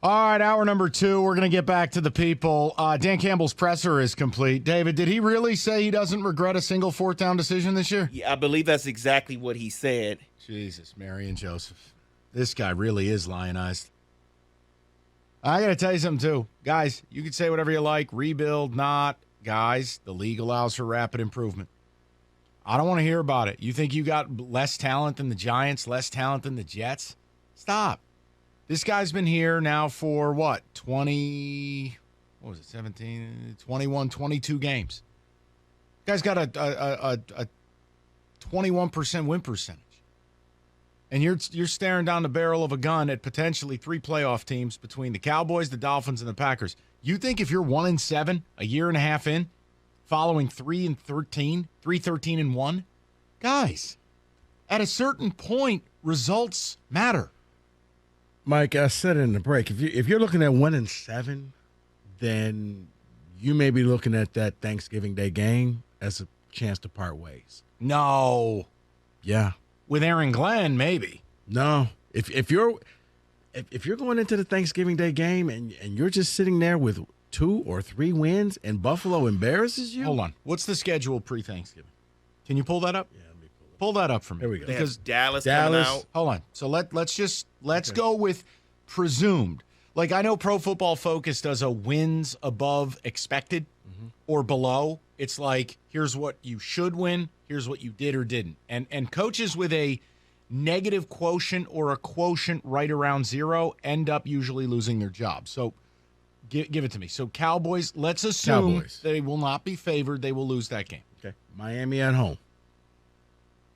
All right, hour number 2. We're going to get back to the people. Dan Campbell's presser is complete. David, did he really say he doesn't regret a single fourth down decision this year? Yeah, I believe that's exactly what he said. Jesus, Mary and Joseph. This guy really is lionized. I got to tell you something, too. Guys, you can say whatever you like, rebuild, not. Guys, the league allows for rapid improvement. I don't want to hear about it. You think you got less talent than the Giants, less talent than the Jets? Stop. This guy's been here now for, 17, 21, 22 games. Guy's got a 21% win percentage. And you're staring down the barrel of a gun at potentially 3 playoff teams between the Cowboys, the Dolphins, and the Packers. You think if you're 1-7, a year and a half in, following 3-13-1, guys, at a certain point, results matter. Mike, I said it in the break. If you're looking at 1-7, then you may be looking at that Thanksgiving Day game as a chance to part ways. No. Yeah. With Aaron Glenn, maybe. No. If you're going into the Thanksgiving Day game and you're just sitting there with 2 or 3 wins and Buffalo embarrasses you. Hold on. What's the schedule pre-Thanksgiving? Can you pull that up? Yeah, let me pull that up for me. There we go. Because Dallas coming out. Hold on. So let's go with presumed. Like, I know Pro Football Focus does a wins above expected or below. It's like, here's what you should win, here's what you did or didn't. And coaches with a negative quotient or a quotient right around 0 end up usually losing their job. So give it to me. So Cowboys, let's assume they will not be favored. They will lose that game. Okay. Miami at home.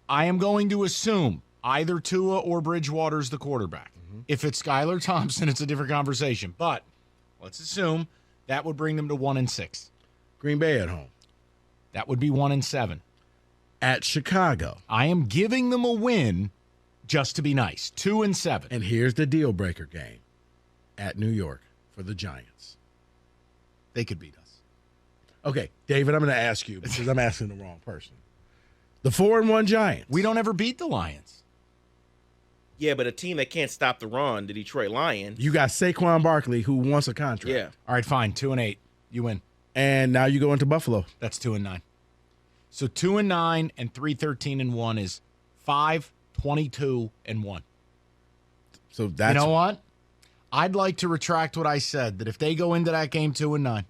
I am going to assume either Tua or Bridgewater's the quarterback. If it's Skylar Thompson, it's a different conversation. But let's assume that would bring them to 1-6. Green Bay at home. That would be 1-7. At Chicago. I am giving them a win just to be nice. 2-7. And here's the deal breaker game. At New York for the Giants. They could beat us. Okay, David, I'm going to ask you because I'm asking the wrong person. The 4-1 Giants. We don't ever beat the Lions. Yeah, but a team that can't stop the run, the Detroit Lions. You got Saquon Barkley, who wants a contract. Yeah. All right, fine. 2-8. You win. And now you go into Buffalo. That's 2-9. So 2-9 and 3-13-1 is 5-22-1. So that's, you know what? I'd like to retract what I said, that if they go into that game 2-9,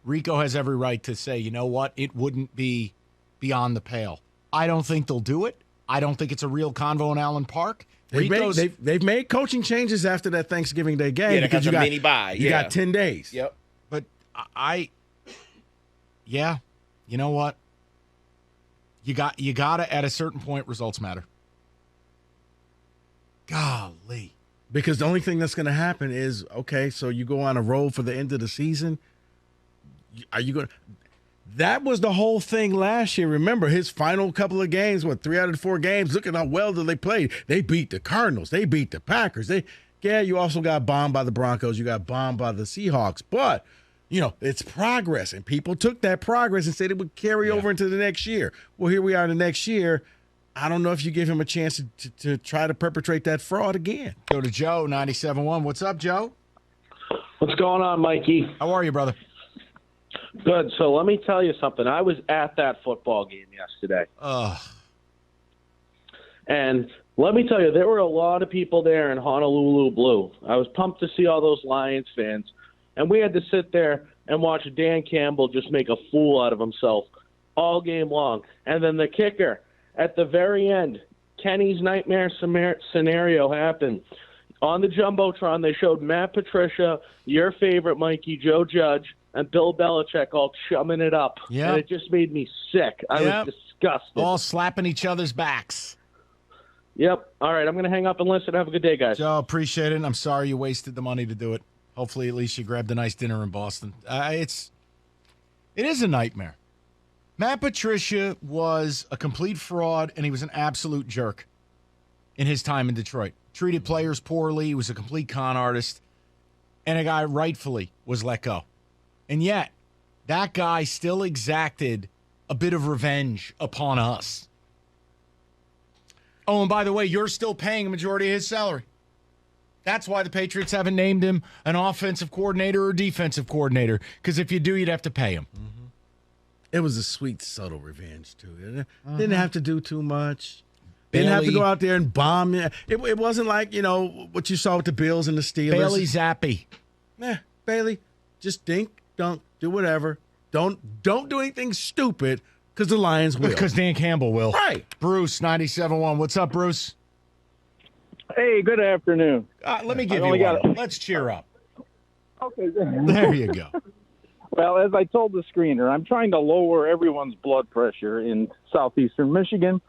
Rico has every right to say, you know what? It wouldn't be beyond the pale. I don't think they'll do it. I don't think it's a real convo in Allen Park. They've made coaching changes after that Thanksgiving Day game. Yeah, because you got mini bye. You got 10 days. Yep. But you know what? You got to, at a certain point, results matter. Golly. Because the only thing that's going to happen is, okay, so you go on a roll for the end of the season. Are you going to? That was the whole thing last year. Remember, his final couple of games, 3 out of 4 games, look at how well they played. They beat the Cardinals. They beat the Packers. You also got bombed by the Broncos. You got bombed by the Seahawks. But, it's progress. And people took that progress and said it would carry over into the next year. Well, here we are in the next year. I don't know if you give him a chance to try to perpetrate that fraud again. Go to Joe, 97.1. What's up, Joe? What's going on, Mikey? How are you, brother? Good. So let me tell you something. I was at that football game yesterday. And let me tell you, there were a lot of people there in Honolulu Blue. I was pumped to see all those Lions fans. And we had to sit there and watch Dan Campbell just make a fool out of himself all game long. And then the kicker, at the very end, Kenny's nightmare scenario happened. On the Jumbotron, they showed Matt Patricia, your favorite, Mikey, Joe Judge, and Bill Belichick all chumming it up. Yeah. And it just made me sick. I was disgusted. All slapping each other's backs. Yep. All right, I'm going to hang up and listen. Have a good day, guys. Joe, appreciate it. I'm sorry you wasted the money to do it. Hopefully at least you grabbed a nice dinner in Boston. It is a nightmare. Matt Patricia was a complete fraud, and he was an absolute jerk in his time in Detroit. Treated players poorly. He was a complete con artist, and a guy rightfully was let go. And yet, that guy still exacted a bit of revenge upon us. Oh, and by the way, you're still paying a majority of his salary. That's why the Patriots haven't named him an offensive coordinator or defensive coordinator, because if you do, you'd have to pay him. Mm-hmm. It was a sweet, subtle revenge, too. Didn't have to do too much. Didn't have to go out there and bomb. It wasn't like, what you saw with the Bills and the Steelers. Bailey Zappi. Bailey, just dink, dunk, do whatever. Don't do anything stupid because the Lions will. Because Dan Campbell will. Right. Bruce, 97.1. What's up, Bruce? Hey, good afternoon. Let me give you one. Let's cheer up. Okay. There you go. Well, as I told the screener, I'm trying to lower everyone's blood pressure in southeastern Michigan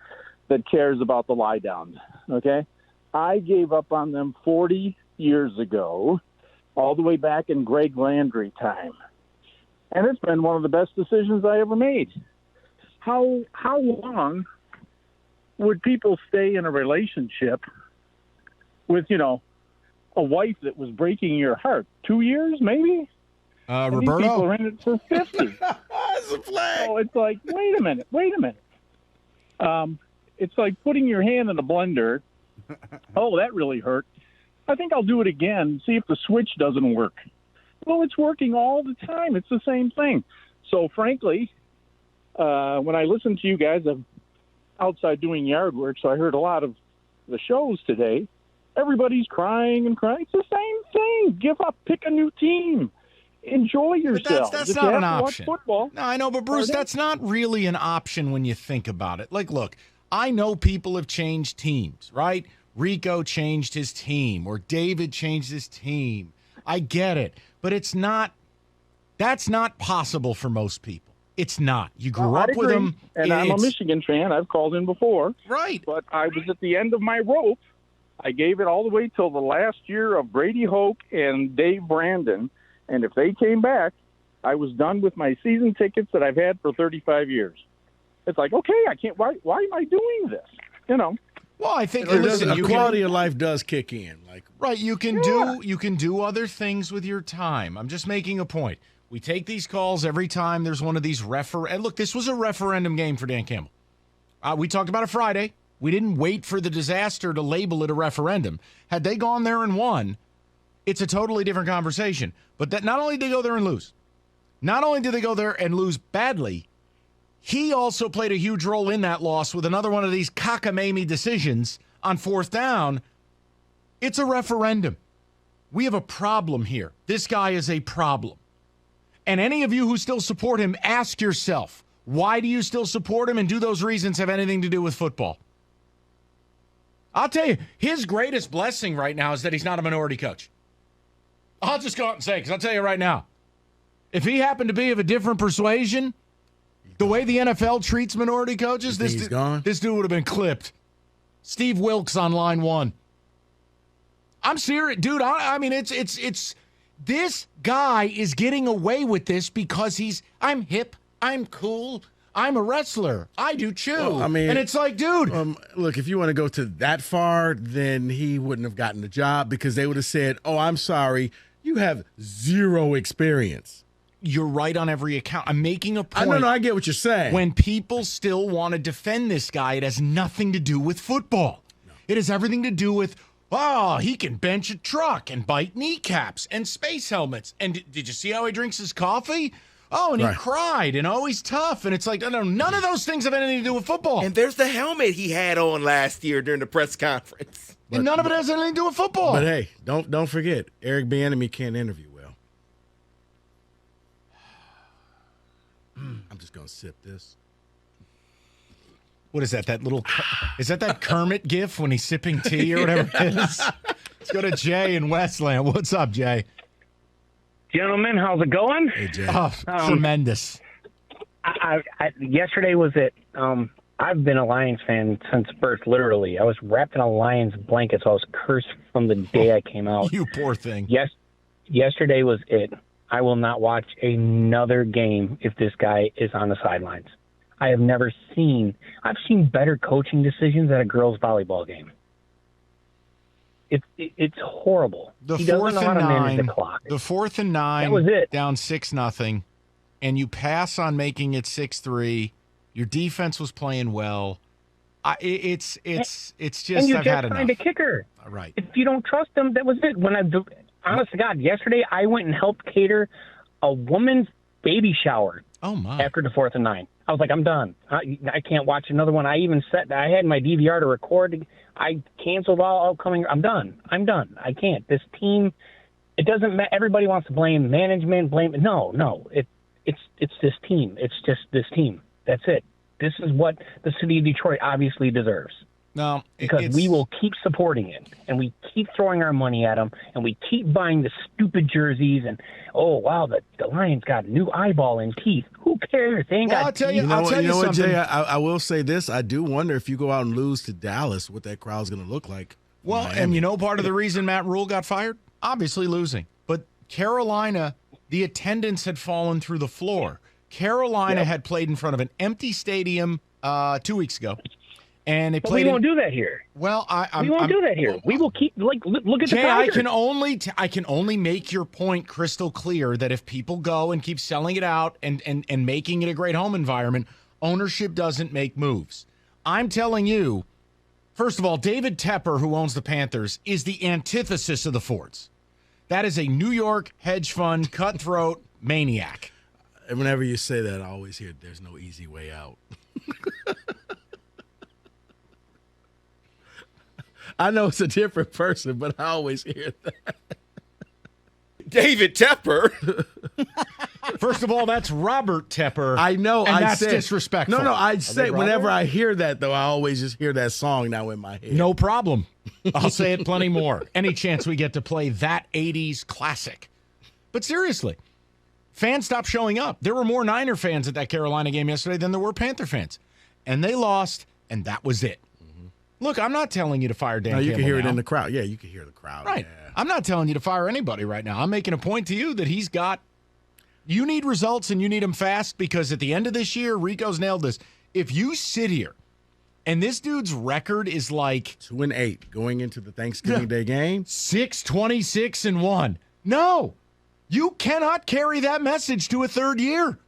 that cares about the lie downs. Okay? I gave up on them 40 years ago, all the way back in Greg Landry time. And it's been one of the best decisions I ever made. How long would people stay in a relationship with, a wife that was breaking your heart? 2 years, maybe? Roberto? These people are in it for 50. That's a flag. So it's like, wait a minute. It's like putting your hand in a blender. Oh, that really hurt. I think I'll do it again, see if the switch doesn't work. Well, it's working all the time. It's the same thing. So, frankly, when I listen to you guys, I'm outside doing yard work, so I heard a lot of the shows today. Everybody's crying and crying. It's the same thing. Give up. Pick a new team. Enjoy yourself. That's not an option. Football, no, I know, but Bruce, that's not really an option when you think about it. Like, look, I know people have changed teams, right? Rico changed his team, or David changed his team. I get it, but that's not possible for most people. It's not. You grew up with them. And I'm a Michigan fan. I've called in before. Right. But I was at the end of my rope. I gave it all the way till the last year of Brady Hoke and Dave Brandon. And if they came back, I was done with my season tickets that I've had for 35 years. It's like, okay, I can't. Why am I doing this? Well, I think quality of life does kick in. Right, you can do other things with your time. I'm just making a point. We take these calls every time there's one of these and look, this was a referendum game for Dan Campbell. We talked about it Friday. We didn't wait for the disaster to label it a referendum. Had they gone there and won, it's a totally different conversation. But that not only did they go there and lose, not only did they go there and lose badly, he also played a huge role in that loss with another one of these cockamamie decisions on fourth down. It's a referendum. We have a problem here. This guy is a problem. And any of you who still support him, ask yourself, why do you still support him, and do those reasons have anything to do with football? I'll tell you, his greatest blessing right now is that he's not a minority coach. I'll just go out and say it, because I'll tell you right now, if he happened to be of a different persuasion, the way the NFL treats minority coaches, this dude would have been clipped. Steve Wilkes on line one. I'm serious, dude. I mean, it's this guy is getting away with this because I'm hip, I'm cool, I'm a wrestler, I do too. Well, and it's like, dude. Look, if you want to go to that far, then he wouldn't have gotten the job, because they would have said, "Oh, I'm sorry, you have zero experience." You're right on every account. I'm making a point. I get what you're saying. When people still want to defend this guy, it has nothing to do with football. No. It has everything to do with, he can bench a truck and bite kneecaps and space helmets. And did you see how he drinks his coffee? Oh, and he cried, and he's tough. And it's like, none of those things have anything to do with football. And there's the helmet he had on last year during the press conference. And none of it has anything to do with football. But hey, don't forget, Eric Bieniemy can't interview well. I'm just going to sip this. What is that? Is that Kermit gif when he's sipping tea or whatever it is? Let's go to Jay in Westland. What's up, Jay? Gentlemen, how's it going? Hey, Jay. Tremendous. Yesterday was it. I've been a Lions fan since birth, literally. I was wrapped in a Lions blanket, so I was cursed from the day I came out. You poor thing. Yes, yesterday was it. I will not watch another game if this guy is on the sidelines. I've seen better coaching decisions at a girls' volleyball game. It's horrible. He doesn't know how to manage the clock. The 4th and 9, that was it. Down 6-0, and you pass on making it 6-3. Your defense was playing well. It's just And you I've just had enough. signed a kicker. Right. If you don't trust them, that was it. Honest to God, yesterday I went and helped cater a woman's baby shower Oh my. after the 4th and 9. I was like, I'm done. I can't watch another one. I had my DVR to record. I canceled all upcoming. I'm done. I can't. This team, it doesn't matter. Everybody wants to blame management, No. It's this team. It's just this team. That's it. This is what the city of Detroit obviously deserves. No, Because we will keep supporting it, and we keep throwing our money at them, and we keep buying the stupid jerseys, and, oh, wow, the Lions got a new eyeball and teeth. Who cares? They ain't Well, got I'll tell teeth. you, I'll tell you what, something. Jay? I will say this. I do wonder if you go out and lose to Dallas, what that crowd's going to look like. Well, and you know part of the reason Matt Rule got fired? Obviously losing. But Carolina, the attendance had fallen through the floor. Carolina had played in front of an empty stadium 2 weeks ago. And they But played we won't do that here. Well, We won't do that here. We will keep, look at Jay, the Tigers. I can only make your point crystal clear that if people go and keep selling it out and making it a great home environment, ownership doesn't make moves. I'm telling you, first of all, David Tepper, who owns the Panthers, is the antithesis of the Fords. That is a New York hedge fund cutthroat maniac. And whenever you say that, I always hear there's no easy way out. I know it's a different person, but I always hear that. David Tepper. First of all, that's Robert Tepper. I know. And I that's said, disrespectful. No, I'd say they whenever brother? I hear that, though, I always just hear that song now in my head. No problem. I'll say it plenty more. Any chance we get to play that 80s classic. But seriously, fans stopped showing up. There were more Niner fans at that Carolina game yesterday than there were Panther fans. And they lost, and that was it. Look, I'm not telling you to fire Dan No, you Campbell can hear it now. in the crowd. Yeah, you can hear the crowd. Right. Yeah. I'm not telling you to fire anybody right now. I'm making a point to you that you need results and you need them fast, because at the end of this year, Rico's nailed this. If you sit here and this dude's record is like 2-8 going into the Thanksgiving Day game. 6-26-1. No, you cannot carry that message to a third year.